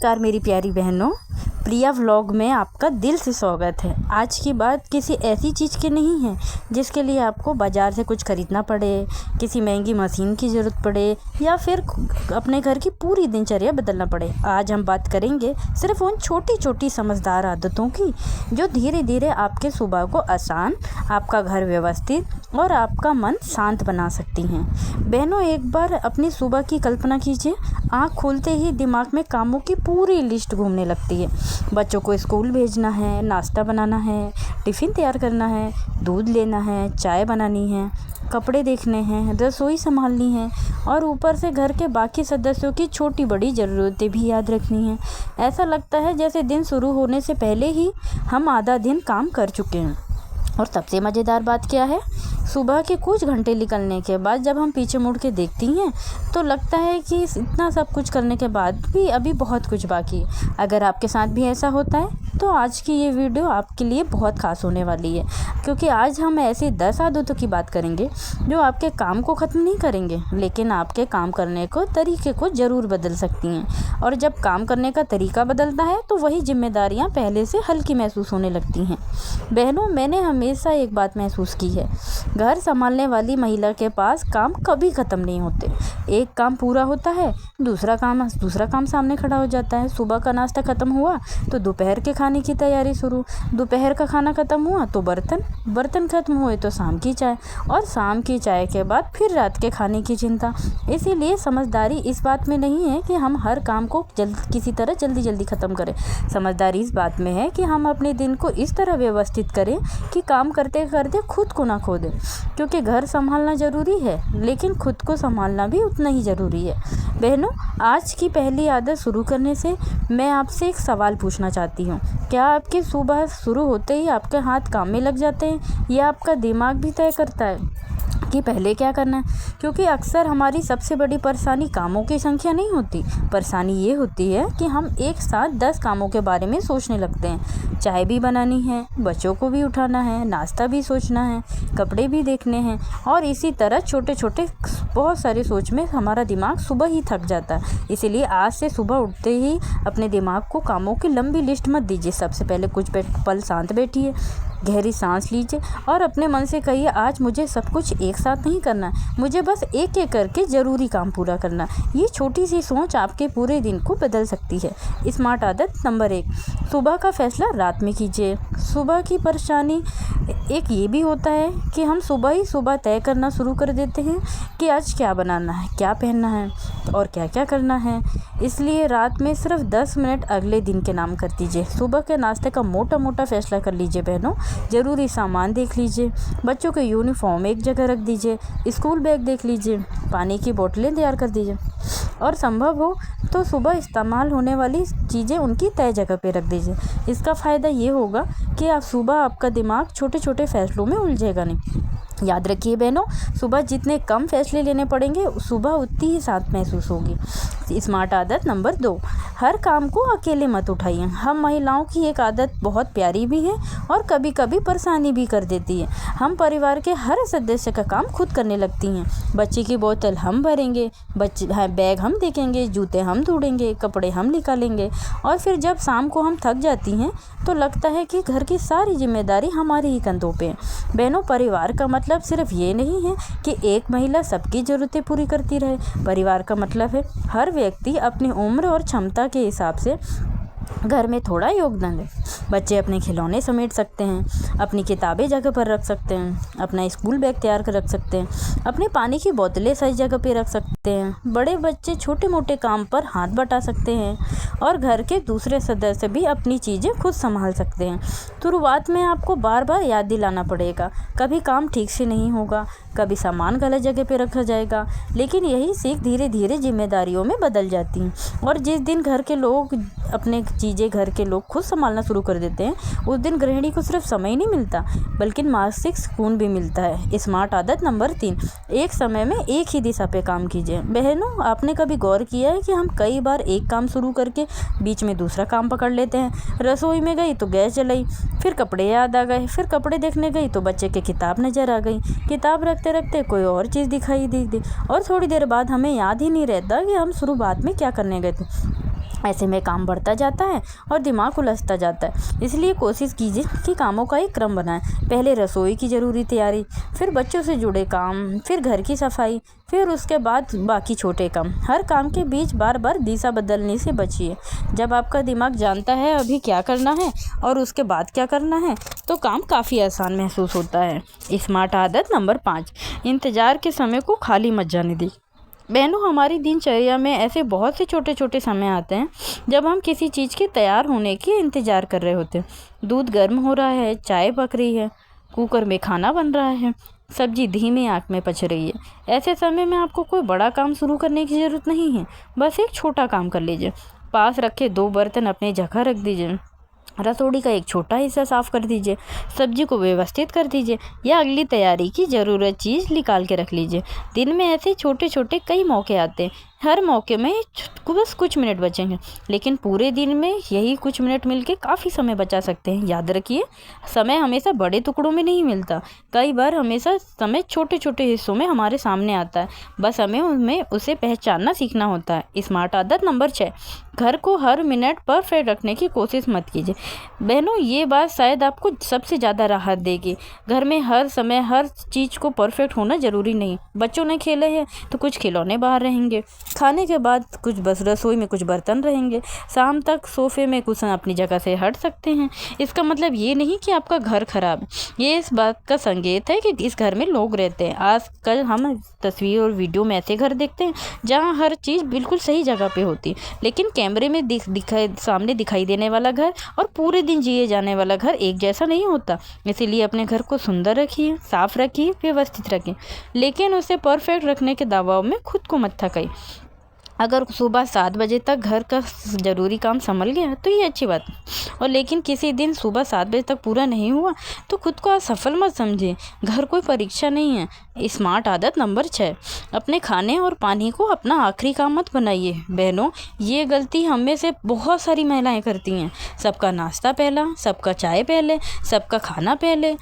नमस्कार मेरी प्यारी बहनों, प्रिया व्लॉग में आपका दिल से स्वागत है। आज की बात किसी ऐसी चीज़ की नहीं है जिसके लिए आपको बाज़ार से कुछ ख़रीदना पड़े, किसी महंगी मशीन की ज़रूरत पड़े या फिर अपने घर की पूरी दिनचर्या बदलना पड़े। आज हम बात करेंगे सिर्फ उन छोटी छोटी समझदार आदतों की जो धीरे धीरे आपके सुबह को आसान, आपका घर व्यवस्थित और आपका मन शांत बना सकती हैं। बहनों, एक बार अपनी सुबह की कल्पना कीजिए। आँख खोलते ही दिमाग में कामों की पूरी लिस्ट घूमने लगती है। बच्चों को स्कूल भेजना है, नाश्ता बनाना है, टिफ़िन तैयार करना है, दूध लेना है, चाय बनानी है, कपड़े देखने हैं, रसोई संभालनी है और ऊपर से घर के बाकी सदस्यों की छोटी बड़ी ज़रूरतें भी याद रखनी हैं। ऐसा लगता है जैसे दिन शुरू होने से पहले ही हम आधा दिन काम कर चुके हैं। और सबसे मज़ेदार बात क्या है, सुबह के कुछ घंटे निकलने के बाद जब हम पीछे मुड़ के देखती हैं तो लगता है कि इतना सब कुछ करने के बाद भी अभी बहुत कुछ बाकी है। अगर आपके साथ भी ऐसा होता है तो आज की ये वीडियो आपके लिए बहुत खास होने वाली है, क्योंकि आज हम ऐसी 10 आदतों की बात करेंगे जो आपके काम को ख़त्म नहीं करेंगे, लेकिन आपके काम करने को तरीके को ज़रूर बदल सकती हैं। और जब काम करने का तरीका बदलता है तो वही जिम्मेदारियाँ पहले से हल्की महसूस होने लगती हैं। बहनों, मैंने हमेशा एक बात महसूस की है, घर संभालने वाली महिला के पास काम कभी ख़त्म नहीं होते। एक काम पूरा होता है, दूसरा काम सामने खड़ा हो जाता है। सुबह का नाश्ता ख़त्म हुआ तो दोपहर के खाने की तैयारी शुरू, दोपहर का खाना ख़त्म हुआ तो बर्तन ख़त्म हुए तो शाम की चाय, और शाम की चाय के बाद फिर रात के खाने की चिंता। इसीलिए समझदारी इस बात में नहीं है कि हम हर काम को किसी तरह जल्दी ख़त्म करें। समझदारी इस बात में है कि हम अपने दिन को इस तरह व्यवस्थित करें कि काम करते करते खुद को ना खो दें, क्योंकि घर संभालना ज़रूरी है लेकिन खुद को संभालना भी उतना ही ज़रूरी है। बहनों, आज की पहली आदत शुरू करने से मैं आपसे एक सवाल पूछना चाहती हूँ। क्या आपकी सुबह शुरू होते ही आपके हाथ काम में लग जाते हैं या आपका दिमाग भी तय करता है कि पहले क्या करना है? क्योंकि अक्सर हमारी सबसे बड़ी परेशानी कामों की संख्या नहीं होती, परेशानी ये होती है कि हम एक साथ 10 कामों के बारे में सोचने लगते हैं। चाय भी बनानी है, बच्चों को भी उठाना है, नाश्ता भी सोचना है, कपड़े भी देखने हैं, और इसी तरह छोटे छोटे बहुत सारी सोच में हमारा दिमाग सुबह ही थक जाता है। इसीलिए आज से सुबह उठते ही अपने दिमाग को कामों की लंबी लिस्ट मत दीजिए। सबसे पहले कुछ पल शांत बैठिए, गहरी सांस लीजिए और अपने मन से कहिए, आज मुझे सब कुछ एक साथ नहीं करना, मुझे बस एक एक करके ज़रूरी काम पूरा करना। ये छोटी सी सोच आपके पूरे दिन को बदल सकती है। स्मार्ट आदत नंबर 1, सुबह का फैसला रात में कीजिए। सुबह की परेशानी एक ये भी होता है कि हम सुबह ही सुबह तय करना शुरू कर देते हैं कि आज क्या बनाना है, क्या पहनना है और क्या क्या करना है। इसलिए रात में सिर्फ 10 मिनट अगले दिन के नाम कर दीजिए। सुबह के नाश्ते का मोटा फैसला कर लीजिए। बहनों, ज़रूरी सामान देख लीजिए, बच्चों के यूनिफॉर्म एक जगह रख दीजिए, स्कूल बैग देख लीजिए, पानी की बोतलें तैयार कर दीजिए और संभव हो तो सुबह इस्तेमाल होने वाली चीज़ें उनकी तय जगह पे रख दीजिए। इसका फ़ायदा ये होगा कि आप सुबह आपका दिमाग छोटे छोटे फैसलों में उलझेगा नहीं। याद रखिए बहनों, सुबह जितने कम फैसले लेने पड़ेंगे सुबह उतनी ही शांत महसूस होगी। स्मार्ट आदत नंबर 2, हर काम को अकेले मत उठाइए। हम महिलाओं की एक आदत बहुत प्यारी भी है और कभी कभी परेशानी भी कर देती है। हम परिवार के हर सदस्य का काम खुद करने लगती हैं। बच्चे की बोतल हम भरेंगे, बैग हम देखेंगे, जूते हम ढूंढेंगे, कपड़े हम निकालेंगे, और फिर जब शाम को हम थक जाती हैं तो लगता है कि घर की सारी जिम्मेदारी हमारे ही कंधों पे है। बहनों, परिवार का मतलब सिर्फ ये नहीं है कि एक महिला सबकी ज़रूरतें पूरी करती रहे। परिवार का मतलब है हर व्यक्ति अपनी उम्र और क्षमता के हिसाब से घर में थोड़ा योगदान दे। बच्चे अपने खिलौने समेट सकते हैं, अपनी किताबें जगह पर रख सकते हैं, अपना स्कूल बैग तैयार कर रख सकते हैं, अपनी पानी की बोतलें सही जगह पे रख सकते हैं। बड़े बच्चे छोटे मोटे काम पर हाथ बटा सकते हैं और घर के दूसरे सदस्य भी अपनी चीज़ें खुद संभाल सकते हैं। शुरुआत में आपको बार बार याद दिलाना पड़ेगा, कभी काम ठीक से नहीं होगा, कभी सामान गलत जगह पे रखा जाएगा, लेकिन यही सीख धीरे धीरे जिम्मेदारियों में बदल जाती हैं। और जिस दिन घर के लोग खुद संभालना शुरू कर देते हैं, उस दिन गृहिणी को सिर्फ समय नहीं मिलता बल्कि मानसिक सुकून भी मिलता है। स्मार्ट आदत नंबर 3, एक समय में एक ही दिशा पे काम कीजिए। बहनों, आपने कभी गौर किया है कि हम कई बार एक काम शुरू करके बीच में दूसरा काम पकड़ लेते हैं? रसोई में गई तो गैस जलाई, फिर कपड़े याद आ गए, फिर कपड़े देखने गई तो बच्चे की किताब नज़र आ गई, किताब रखते रखते कोई और चीज़ दिखाई दी और थोड़ी देर बाद हमें याद ही नहीं रहता कि हम शुरुआत में क्या करने गए थे। ऐसे में काम बढ़ता जाता है और दिमाग उलझता जाता है। इसलिए कोशिश कीजिए कि कामों का एक क्रम बनाएं। पहले रसोई की ज़रूरी तैयारी, फिर बच्चों से जुड़े काम, फिर घर की सफाई, फिर उसके बाद बाकी छोटे काम। हर काम के बीच बार बार दिशा बदलने से बचिए। जब आपका दिमाग जानता है अभी क्या करना है और उसके बाद क्या करना है, तो काम काफ़ी आसान महसूस होता है। स्मार्ट आदत नंबर 5, इंतज़ार के समय को खाली मत जाने दें। बहनों, हमारी दिनचर्या में ऐसे बहुत से छोटे छोटे समय आते हैं जब हम किसी चीज़ के तैयार होने की इंतज़ार कर रहे होते हैं। दूध गर्म हो रहा है, चाय पक रही है, कुकर में खाना बन रहा है, सब्जी धीमी आंच में पच रही है। ऐसे समय में आपको कोई बड़ा काम शुरू करने की ज़रूरत नहीं है, बस एक छोटा काम कर लीजिए। पास रखे 2 बर्तन अपनी जगह रख दीजिए, रसोई का एक छोटा हिस्सा साफ कर दीजिए, सब्जी को व्यवस्थित कर दीजिए या अगली तैयारी की ज़रूरत चीज़ निकाल के रख लीजिए। दिन में ऐसे छोटे छोटे कई मौके आते हैं। हर मौके में बस कुछ मिनट बचेंगे, लेकिन पूरे दिन में यही कुछ मिनट मिलके काफ़ी समय बचा सकते हैं। याद रखिए, समय हमेशा बड़े टुकड़ों में नहीं मिलता। कई बार हमेशा समय छोटे छोटे हिस्सों में हमारे सामने आता है, बस हमें उनमें उसे पहचानना सीखना होता है। स्मार्ट आदत नंबर 6, घर को हर मिनट परफेक्ट रखने की कोशिश मत कीजिए। बहनों, ये बात शायद आपको सबसे ज़्यादा राहत देगी। घर में हर समय हर चीज़ को परफेक्ट होना ज़रूरी नहीं। बच्चों ने खेले हैं तो कुछ खिलौने बाहर रहेंगे, खाने के बाद कुछ बस रसोई में कुछ बर्तन रहेंगे, शाम तक सोफे में कुछ अपनी जगह से हट सकते हैं। इसका मतलब ये नहीं कि आपका घर खराब है, ये इस बात का संकेत है कि इस घर में लोग रहते हैं। आजकल हम तस्वीर और वीडियो में ऐसे घर देखते हैं जहाँ हर चीज़ बिल्कुल सही जगह पे होती है, लेकिन कैमरे में सामने दिखाई देने वाला घर और पूरे दिन जिए जाने वाला घर एक जैसा नहीं होता। इसीलिए अपने घर को सुंदर रखिए, साफ रखिए, व्यवस्थित रखिए, लेकिन उसे परफेक्ट रखने के दबाव में खुद को मत थकाइए। अगर सुबह 7 बजे तक घर का ज़रूरी काम संभल गया तो ये अच्छी बात है, और लेकिन किसी दिन सुबह 7 बजे तक पूरा नहीं हुआ तो खुद को असफल मत समझिए। घर कोई परीक्षा नहीं है। स्मार्ट आदत नंबर 6, अपने खाने और पानी को अपना आखिरी काम मत बनाइए। बहनों, ये गलती हम में से बहुत सारी महिलाएं करती हैं। सबका नाश्ता पहला, सबका चाय पहले, सबका खाना पहले,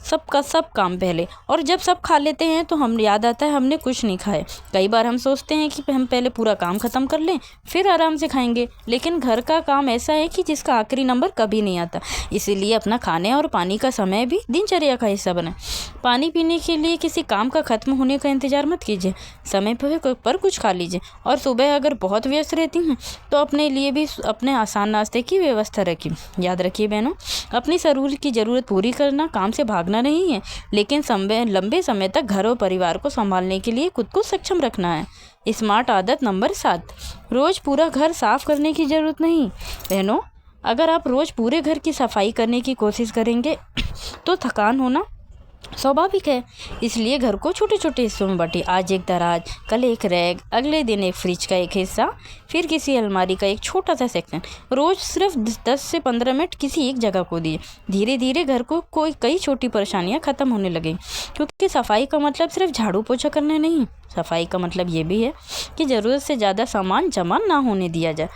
सबका सब काम पहले, और जब सब खा लेते हैं तो हम याद आता है हमने कुछ नहीं खाए। कई बार हम सोचते हैं कि हम पहले पूरा काम ख़त्म कर लें फिर आराम से खाएंगे, लेकिन घर का काम ऐसा है कि जिसका आखिरी नंबर कभी नहीं आता। इसीलिए अपना खाने और पानी का समय भी दिनचर्या का हिस्सा बनाएं। पानी पीने के लिए किसी काम का ख़त्म होने का इंतज़ार मत कीजिए, समय पर कुछ खा लीजिए। और सुबह अगर बहुत व्यस्त रहती हैं तो अपने लिए भी अपने आसान नाश्ते की व्यवस्था रखिए। याद रखिए बहनों, अपनी शरीर की ज़रूरत पूरी करना काम से भागना नहीं है, लेकिन लंबे समय तक घर और परिवार को संभालने के लिए खुद को सक्षम रखना है। स्मार्ट आदत नंबर 7, रोज़ पूरा घर साफ करने की ज़रूरत नहीं। बहनों, अगर आप रोज़ पूरे घर की सफाई करने की कोशिश करेंगे तो थकान होना स्वाभाविक है। इसलिए घर को छोटे छोटे हिस्सों में बांटिए। आज एक दराज, कल एक रैक, अगले दिन एक फ्रिज का एक हिस्सा, फिर किसी अलमारी का एक छोटा सा सेक्शन। रोज़ सिर्फ 10 से 15 मिनट किसी एक जगह को दिए। धीरे धीरे घर को कई छोटी परेशानियां ख़त्म होने लगेंगी, क्योंकि सफाई का मतलब सिर्फ झाड़ू पोछा करना नहीं। सफाई का मतलब ये भी है कि ज़रूरत से ज़्यादा सामान जमा ना होने दिया जाए।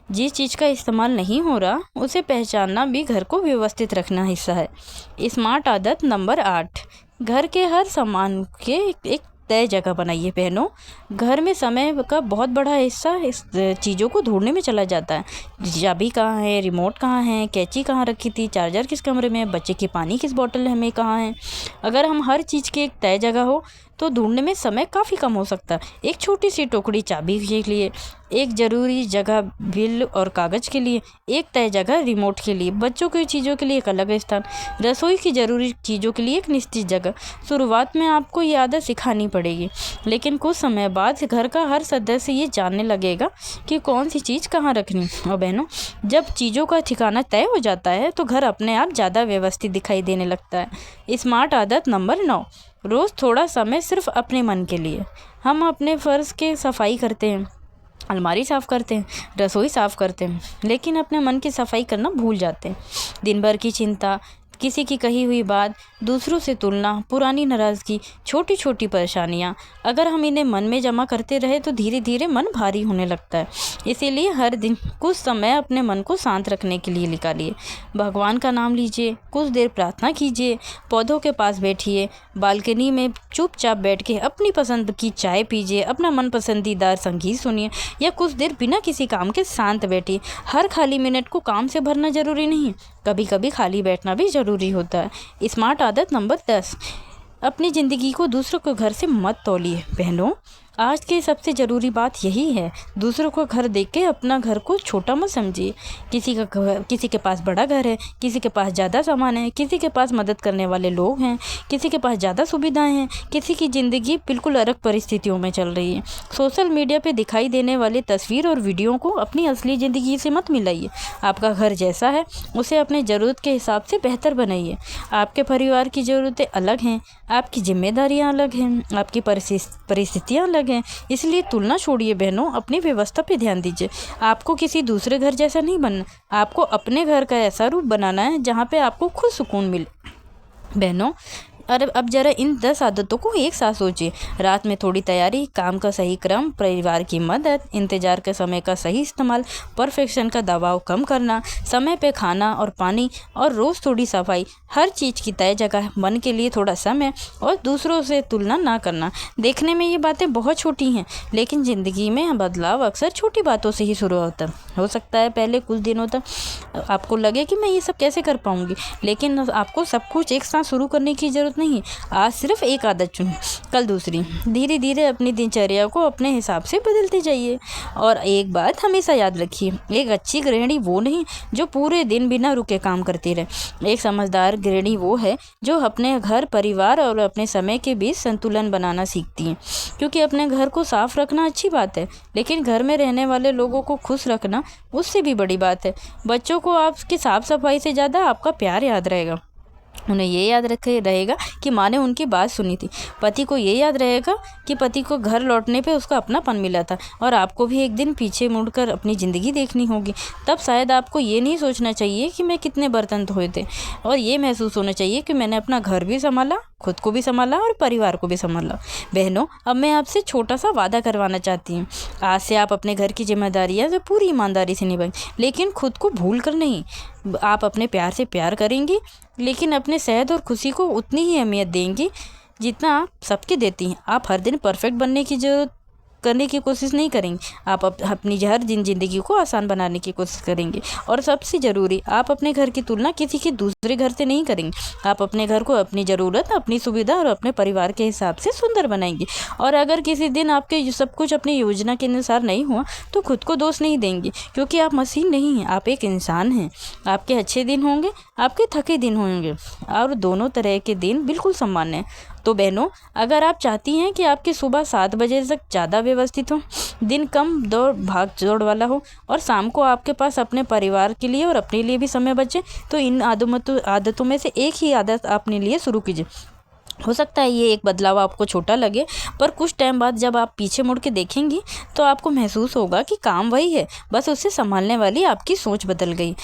जिस चीज़ का इस्तेमाल नहीं हो रहा उसे पहचानना भी घर को व्यवस्थित रखना हिस्सा है। स्मार्ट आदत नंबर 8, घर के हर सामान के एक तय जगह बनाइए। बहनों, घर में समय का बहुत बड़ा हिस्सा इस चीज़ों को ढूंढने में चला जाता है। चाबी कहाँ है, रिमोट कहाँ है, कैंची कहाँ रखी थी, चार्जर किस कमरे में, बच्चे की पानी किस बोतल में कहाँ है। अगर हम हर चीज़ की एक तय जगह हो तो ढूंढने में समय काफ़ी कम हो सकता है। एक छोटी सी टोकरी चाबी के लिए, एक ज़रूरी जगह बिल और कागज़ के लिए, एक तय जगह रिमोट के लिए, बच्चों की चीज़ों के लिए एक अलग स्थान, रसोई की ज़रूरी चीज़ों के लिए एक निश्चित जगह। शुरुआत में आपको ये आदत सिखानी पड़ेगी, लेकिन कुछ समय बाद घर का हर सदस्य ये जानने लगेगा कि कौन सी चीज़ कहाँ रखनी। और बहनों, जब चीज़ों का ठिकाना तय हो जाता है तो घर अपने आप ज़्यादा व्यवस्थित दिखाई देने लगता है। स्मार्ट आदत नंबर 9, रोज़ थोड़ा समय सिर्फ अपने मन के लिए। हम अपने फ़र्ज़ के सफाई करते हैं, अलमारी साफ़ करते हैं, रसोई साफ़ करते हैं, लेकिन अपने मन की सफाई करना भूल जाते हैं। दिन भर की चिंता किसी की कही हुई बात, दूसरों से तुलना, पुरानी नाराज़गी, छोटी छोटी परेशानियाँ, अगर हम इन्हें मन में जमा करते रहे तो धीरे धीरे मन भारी होने लगता है। इसीलिए हर दिन कुछ समय अपने मन को शांत रखने के लिए निकालिए। भगवान का नाम लीजिए, कुछ देर प्रार्थना कीजिए, पौधों के पास बैठिए, बालकनी में चुपचाप बैठ के अपनी पसंद की चाय पीजिए, अपना मन पसंदीदा संगीत सुनिए या कुछ देर बिना किसी काम के शांत बैठिए। हर खाली मिनट को काम से भरना ज़रूरी नहीं, कभी कभी खाली बैठना भी ज़रूरी होता है। स्मार्ट आदत नंबर 10, अपनी ज़िंदगी को दूसरों के घर से मत तौलिए। बहनों, आज की सबसे ज़रूरी बात यही है, दूसरों को घर देख के अपना घर को छोटा मत समझिए। किसी के पास बड़ा घर है, किसी के पास ज़्यादा सामान है, किसी के पास मदद करने वाले लोग हैं, किसी के पास ज़्यादा सुविधाएं हैं, किसी की ज़िंदगी बिल्कुल अलग परिस्थितियों में चल रही है। सोशल मीडिया पे दिखाई देने वाले तस्वीर और वीडियो को अपनी असली ज़िंदगी से मत मिलाइए। आपका घर जैसा है उसे अपने ज़रूरत के हिसाब से बेहतर बनाइए। आपके परिवार की ज़रूरतें अलग हैं, आपकी जिम्मेदारियाँ अलग हैं, आपकी परिस्थितियाँ अलग हैं, इसलिए तुलना छोड़िए। बहनों, अपनी व्यवस्था पे ध्यान दीजिए। आपको किसी दूसरे घर जैसा नहीं बनना, आपको अपने घर का ऐसा रूप बनाना है जहाँ पे आपको खुद सुकून मिले। बहनों, और अब जरा इन 10 आदतों को एक साथ सोचिए। रात में थोड़ी तैयारी, काम का सही क्रम, परिवार की मदद, इंतजार के समय का सही इस्तेमाल, परफेक्शन का दबाव कम करना, समय पे खाना और पानी, और रोज़ थोड़ी सफाई। हर चीज़ की तय जगह, मन के लिए थोड़ा समय और दूसरों से तुलना ना करना। देखने में ये बातें बहुत छोटी हैं, लेकिन ज़िंदगी में बदलाव अक्सर छोटी बातों से ही शुरू होता है। हो सकता है पहले कुछ दिनों तक आपको लगे कि मैं ये सब कैसे कर पाऊँगी, लेकिन आपको सब कुछ एक साथ शुरू करने की ज़रूरत नहीं। आज सिर्फ एक आदत चुनें, कल दूसरी। धीरे धीरे अपनी दिनचर्या को अपने हिसाब से बदलते जाइए। और एक बात हमेशा याद रखिए, एक अच्छी गृहिणी वो नहीं जो पूरे दिन बिना रुके काम करती रहे। एक समझदार गृहिणी वो है जो अपने घर, परिवार और अपने समय के बीच संतुलन बनाना सीखती है। क्योंकि अपने घर को साफ रखना अच्छी बात है, लेकिन घर में रहने वाले लोगों को खुश रखना उससे भी बड़ी बात है। बच्चों को आपकी साफ सफाई से ज़्यादा आपका प्यार याद रहेगा। उन्हें ये याद रहेगा कि माँ ने उनकी बात सुनी थी। पति को ये याद रहेगा कि पति को घर लौटने पे उसका अपनापन मिला था। और आपको भी एक दिन पीछे मुड़कर अपनी ज़िंदगी देखनी होगी। तब शायद आपको ये नहीं सोचना चाहिए कि मैं कितने बर्तन धोए थे, और ये महसूस होना चाहिए कि मैंने अपना घर भी संभाला, खुद को भी संभाला और परिवार को भी संभाला। बहनों, अब मैं आपसे छोटा सा वादा करवाना चाहती हूँ। आज से आप अपने घर की जिम्मेदारियाँ जो पूरी ईमानदारी से निभाएं, लेकिन खुद को भूल कर नहीं। आप अपने प्यार से प्यार करेंगी, लेकिन अपने सेहत और खुशी को उतनी ही अहमियत देंगी जितना आप सबके देती हैं। आप हर दिन परफेक्ट करने की कोशिश नहीं करेंगे। आप अपनी हर दिन ज़िंदगी को आसान बनाने की कोशिश करेंगे। और सबसे ज़रूरी, आप अपने घर की तुलना किसी के दूसरे घर से नहीं करेंगे। आप अपने घर को अपनी ज़रूरत, अपनी सुविधा और अपने परिवार के हिसाब से सुंदर बनाएंगे। और अगर किसी दिन आपके सब कुछ अपनी योजना के अनुसार नहीं हुआ तो खुद को दोष नहीं देंगे, क्योंकि आप मशीन नहीं हैं, आप एक इंसान हैं। आपके अच्छे दिन होंगे, आपके थके दिन होंगे, और दोनों तरह के दिन बिल्कुल सामान्य हैं। तो बहनों, अगर आप चाहती हैं कि आपकी सुबह 7 बजे तक ज़्यादा व्यवस्थित हो, दिन कम भाग दौड़ वाला हो और शाम को आपके पास अपने परिवार के लिए और अपने लिए भी समय बचे, तो इन आदतों में से एक ही आदत अपने लिए शुरू कीजिए। हो सकता है ये एक बदलाव आपको छोटा लगे, पर कुछ टाइम बाद जब आप पीछे मुड़ के देखेंगी तो आपको महसूस होगा कि काम वही है, बस उसे संभालने वाली आपकी सोच बदल गई।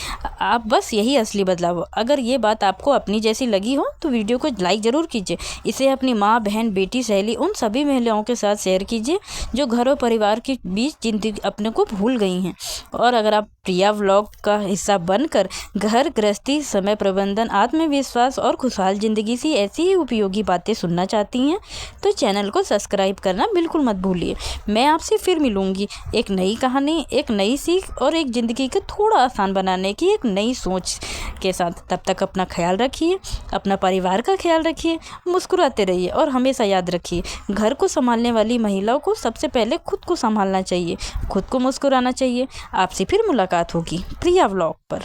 आप बस यही असली बदलाव। अगर ये बात आपको अपनी जैसी लगी हो तो वीडियो को लाइक ज़रूर कीजिए। इसे अपनी माँ, बहन, बेटी, सहेली, उन सभी महिलाओं के साथ शेयर कीजिए जो घर और परिवार के बीच जिंदगी अपने को भूल गई हैं। और अगर आप प्रिया व्लॉग का हिस्सा बनकर घर गृहस्थी, समय प्रबंधन, आत्मविश्वास और खुशहाल ज़िंदगी से ऐसी ही उपयोगी बातें सुनना चाहती हैं तो चैनल को सब्सक्राइब करना बिल्कुल मत भूलिए। मैं आपसे फिर मिलूंगी एक नई कहानी, एक नई सीख और एक ज़िंदगी को थोड़ा आसान बनाने की एक नई सोच के साथ। तब तक अपना ख्याल रखिए, अपना परिवार का ख्याल रखिए, मुस्कुराते रहिए और हमेशा याद रखिए, घर को संभालने वाली महिलाओं को सबसे पहले खुद को संभालना चाहिए, खुद को मुस्कुराना चाहिए। आपसे फिर मुलाकात होगी प्रिया व्लॉग पर।